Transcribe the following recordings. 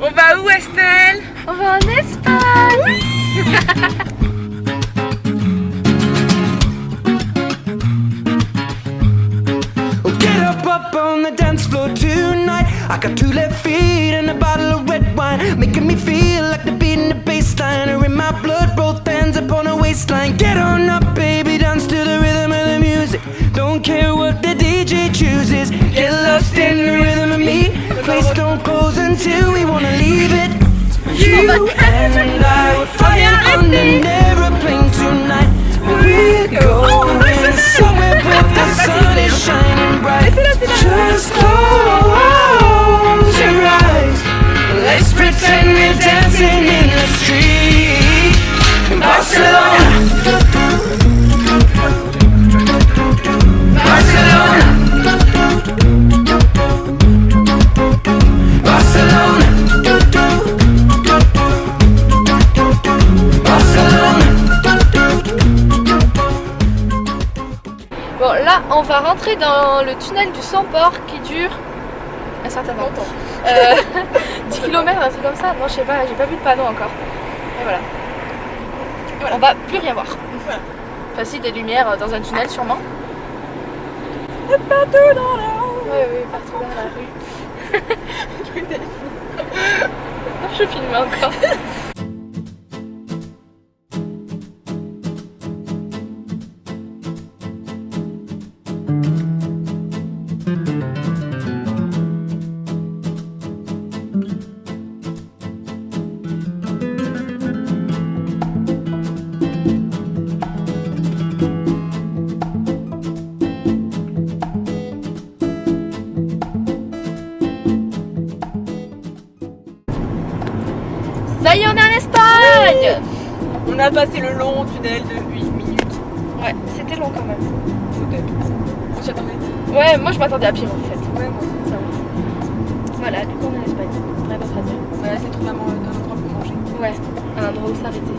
On va où, Estelle? On va en Espagne. Oui. Get up on the dance floor tonight. I got 2 left feet and a bottle of red wine, making me feel like the beat in the bassline are in my blood, both hands up on a waistline. Get on up, baby, dance to the rhythm of the music. Don't care what the DJ chooses. Get lost in the rhythm of me. Place don't close until we wanna leave it. You and I were flying on an aeroplane tonight. We're going somewhere where the sun is shining bright. Just close your eyes. Let's pretend we're dancing in the street in Barcelona. Barcelona. Barcelona. Barcelona. Bon, là, on va rentrer dans le tunnel du Sans-Port qui dure un certain temps. 10 km, un truc comme ça. Non, je sais pas, j'ai pas vu de panneau encore. Et voilà. On va plus rien voir. Voilà. Enfin, si, des lumières dans un tunnel, sûrement. Partout dans la rue. Oui, partout dans la rue. Je filme encore. Ça y est, on est en Espagne. On a passé le long tunnel de 8 minutes. Ouais, c'était long quand même. On s'y attendait. Ouais, moi je m'attendais à pire en fait. Ouais, moi aussi. Ça va. Voilà, du coup on est en Espagne. Rien d'autre à dire. On va essayer de trouver un endroit pour manger. Ouais, un endroit où s'arrêter.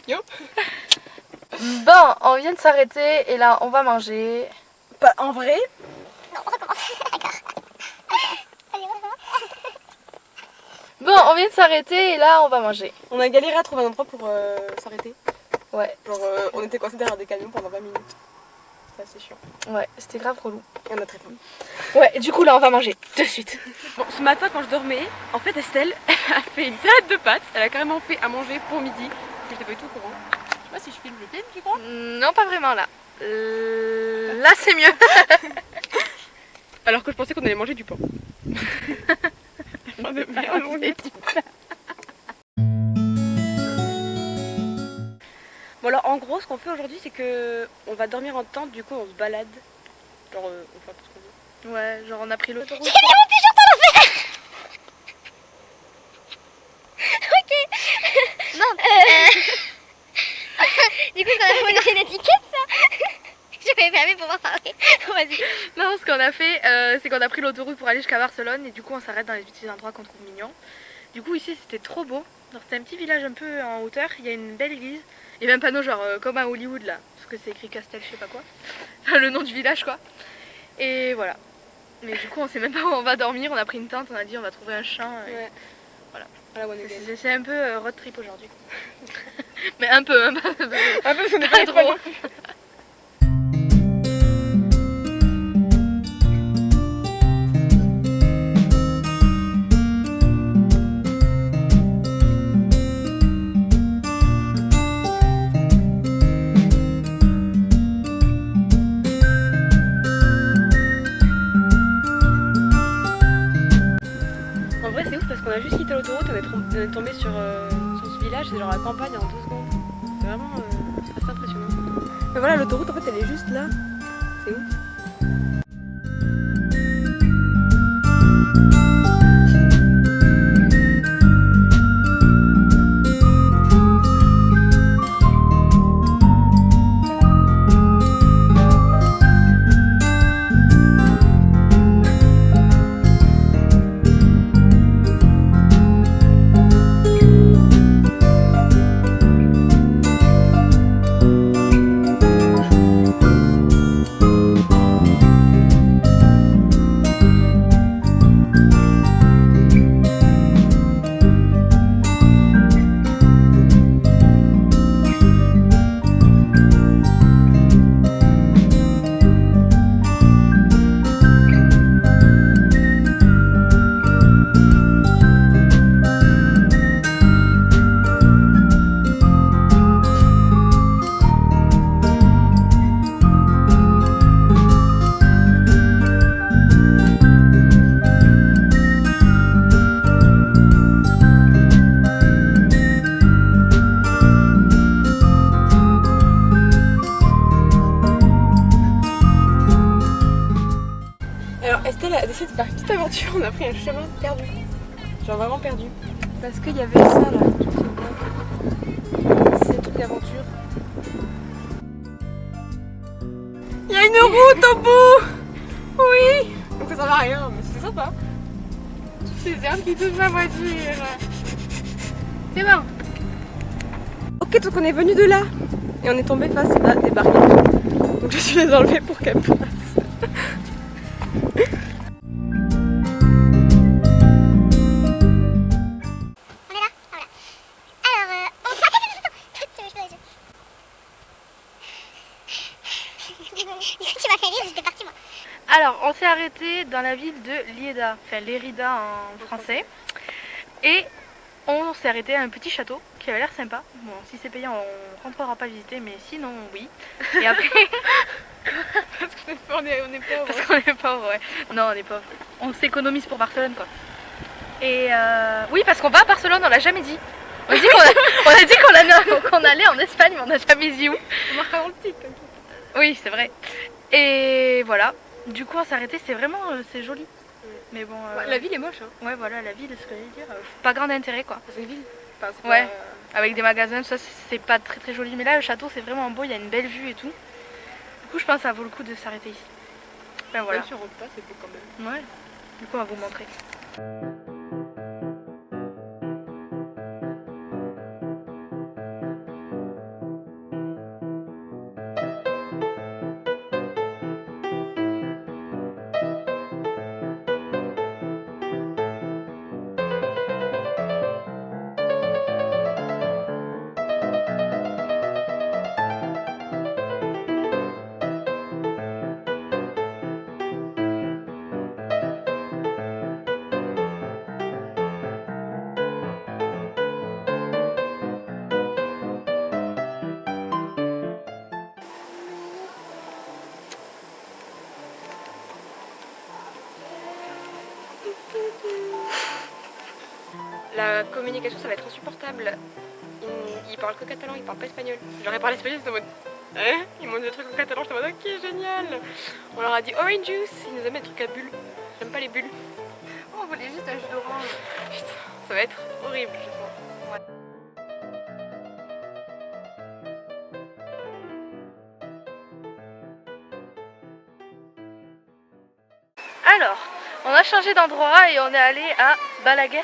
Yo. Bon, on vient de s'arrêter et là on va manger. Pas en vrai. Bon, on vient de s'arrêter et là on va manger. On a galéré à trouver un endroit pour s'arrêter. Ouais, Genre on était coincés derrière des camions pendant 20 minutes. C'est assez chiant. ouais, c'était grave relou. Et on a très faim. Ouais, du coup là on va manger tout de suite. Bon, ce matin quand je dormais, en fait Estelle a fait une salade de pâtes. Elle a carrément fait à manger pour midi. Je n'étais pas du tout au courant. Je sais pas si je filme le film, tu crois? Non, pas vraiment là. Là c'est mieux. Alors que je pensais qu'on allait manger du pain. Fin de merde. Bon alors en gros ce qu'on fait aujourd'hui c'est que on va dormir en tente, du coup on se balade. Genre on fait un peu ce qu'on veut. Ouais, genre on a pris l'autoroute. J'ai mis mon t-shirt à l'envers. Ok. Bon. Du coup, quand on a fait une étiquette, ça. Je m'avais permis pour pouvoir parler. Vas-y. Non, ce qu'on a fait, c'est qu'on a pris l'autoroute pour aller jusqu'à Barcelone et du coup on s'arrête dans les petits endroits qu'on trouve mignons. Du coup ici c'était trop beau. C'était un petit village un peu en hauteur, il y a une belle église. Il y a même un panneau genre comme à Hollywood là, parce que c'est écrit Castel je sais pas quoi. Enfin, le nom du village quoi. Et voilà. Mais du coup on sait même pas où on va dormir, on a pris une tente, on a dit on va trouver un champ. Et... Ouais. Voilà. C'est un peu road trip aujourd'hui. Mais un peu, un peu parce qu'on est pas pas trop. En vrai c'est ouf parce qu'on a juste quitté l'autoroute, on est tombé sur ce village, c'est genre la campagne en 2 secondes. C'est vraiment assez impressionnant. Mais voilà, l'autoroute en fait elle est juste là. C'est ouf. a décidé de faire une petite aventure, on a pris un chemin perdu. Genre vraiment perdu. Parce qu'il y avait ça là, je sais pas. C'est un truc d'aventure. Il y a une route au bout. Oui. Donc ça sert à rien, mais c'est sympa. Tous ces herbes qui touchent ma voiture. C'est bon. Ok, donc on est venu de là. Et on est tombé face à des barrières. Donc je suis les enlever pour qu'elles passent. Alors, on s'est arrêté dans la ville de Lieda, enfin Lérida en français. Et on s'est arrêté à un petit château qui avait l'air sympa. Bon, si c'est payant, on rentrera pas visiter, mais sinon, oui. Et après. Parce qu'on est pauvres. Parce qu'on est pauvres, ouais. Non, on est pauvres. On s'économise pour Barcelone, quoi. Et oui, parce qu'on va à Barcelone, on l'a jamais dit. On a dit qu'on allait en Espagne, mais on n'a jamais dit où. On marquera dans le titre. Oui, c'est vrai. Et voilà. Du coup, on s'est arrêté, c'est vraiment c'est joli. Mais bon. La ville est moche, hein. Ouais, voilà, la ville, ce que j'allais dire. Pas grand intérêt, quoi. C'est une ville. Enfin, c'est Ouais. pas... Avec des magasins, ça, c'est pas très très joli. Mais là, le château, c'est vraiment beau, il y a une belle vue et tout. Du coup, je pense que ça vaut le coup de s'arrêter ici. Ben voilà. Même si on rentre pas, c'est beau quand même. Ouais. Du coup, on va vous montrer. La communication, ça va être insupportable. Ils parlent que catalan, ils parlent pas espagnol. J'aurais parlé espagnol, c'était en mode... Hein? Ils m'ont dit des trucs en catalan, j'étais en mode ok, génial. On leur a dit orange juice, ils nous amènent des trucs à bulles. J'aime pas les bulles. Oh, on voulait juste un jus d'orange. Putain, ça va être horrible, je sens. Ouais. Alors, on a changé d'endroit et on est allé à Balaguer.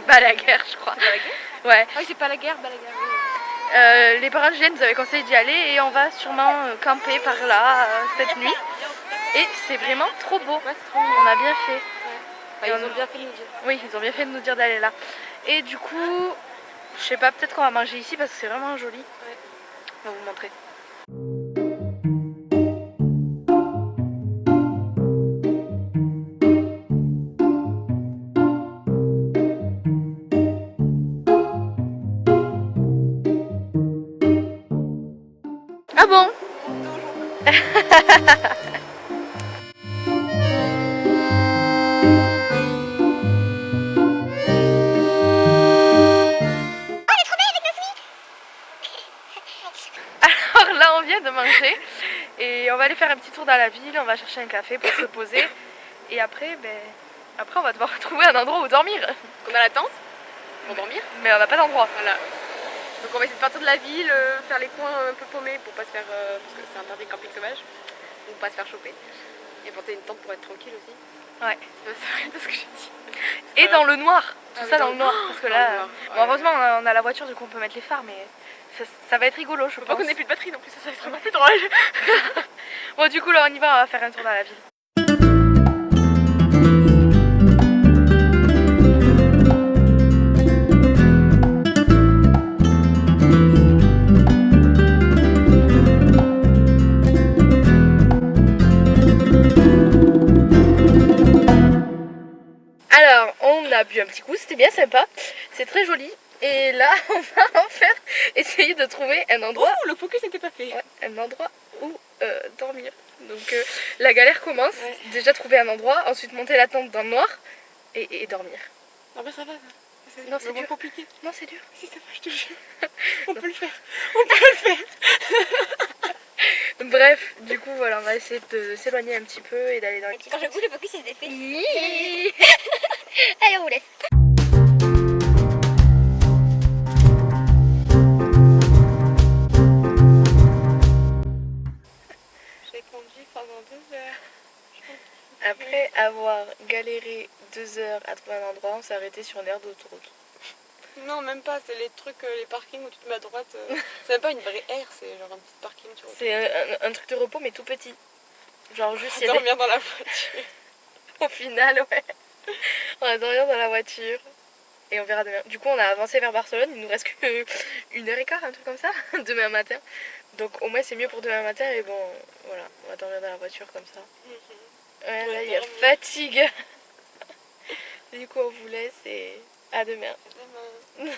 Balaguer, je crois. Balaguer ? Ouais. Ah oui, c'est pas la guerre, Balaguer. Oui. Les parents de Julien nous avaient conseillé d'y aller et on va sûrement camper par là cette nuit. Et c'est vraiment trop beau. Ouais, c'est trop mignon. On a bien fait. Ouais. Enfin, ils ont bien fait de nous dire. Oui, ils ont bien fait de nous dire d'aller là. Et du coup, je sais pas, peut-être qu'on va manger ici parce que c'est vraiment joli. Ouais. On va vous montrer. Ah bon? Alors là on vient de manger et on va aller faire un petit tour dans la ville, on va chercher un café pour se poser et après on va devoir trouver un endroit où dormir. On a la tente pour dormir. Mais on n'a pas d'endroit. Voilà. Donc on va essayer de partir de la ville, faire les coins un peu paumés pour pas se faire... parce que c'est interdit camping sauvage, pour pas se faire choper. Et porter une tente pour être tranquille aussi. Ouais. C'est rien de ce que j'ai dit. Et dans le noir, tout Ah oui, ça dans dans le le noir. noir. Parce que Dans là, le noir. bon, heureusement on a la voiture, du coup on peut mettre les phares, mais ça va être rigolo, je Faut pense. pas qu'on ait plus de batterie non plus, ça va être encore plus drôle. Bon, du coup là on y va faire un tour dans la ville. Alors, on a bu un petit coup, c'était bien sympa, c'est très joli. Et là, on va en faire essayer de trouver un endroit, Oh, le focus n'était pas fait. ouais, un endroit où dormir. Donc la galère commence, Ouais. déjà trouver un endroit, ensuite monter la tente dans le noir et dormir. Non mais ça va. Non, c'est vraiment dur. compliqué. Non, c'est dur. Si ça va, je te jure. On peut le faire. On peut le faire. Donc Bref, du coup voilà, on va essayer de s'éloigner un petit peu et d'aller dans les... Quand je bouge, le focus il se défait. Allez, on vous laisse. J'ai conduit pendant 2 heures. Après avoir galéré 2 heures à trouver un endroit, on s'est arrêté sur une aire d'autoroute. Non, même pas, c'est les trucs, les parkings où tu te mets à droite. C'est même pas une vraie aire, c'est genre un petit parking. Tu vois. C'est un truc de repos mais tout petit. Genre juste il y a Dormir dans la voiture. Au final, ouais. On va dormir dans la voiture. Et on verra demain. Du coup, on a avancé vers Barcelone. Il nous reste que 1h15, un truc comme ça, demain matin. Donc, au moins, c'est mieux pour demain matin. Et bon, voilà, on va dormir dans la voiture comme ça. Ouais, là, il y a fatigue. Du coup, on vous laisse et à demain. Demain.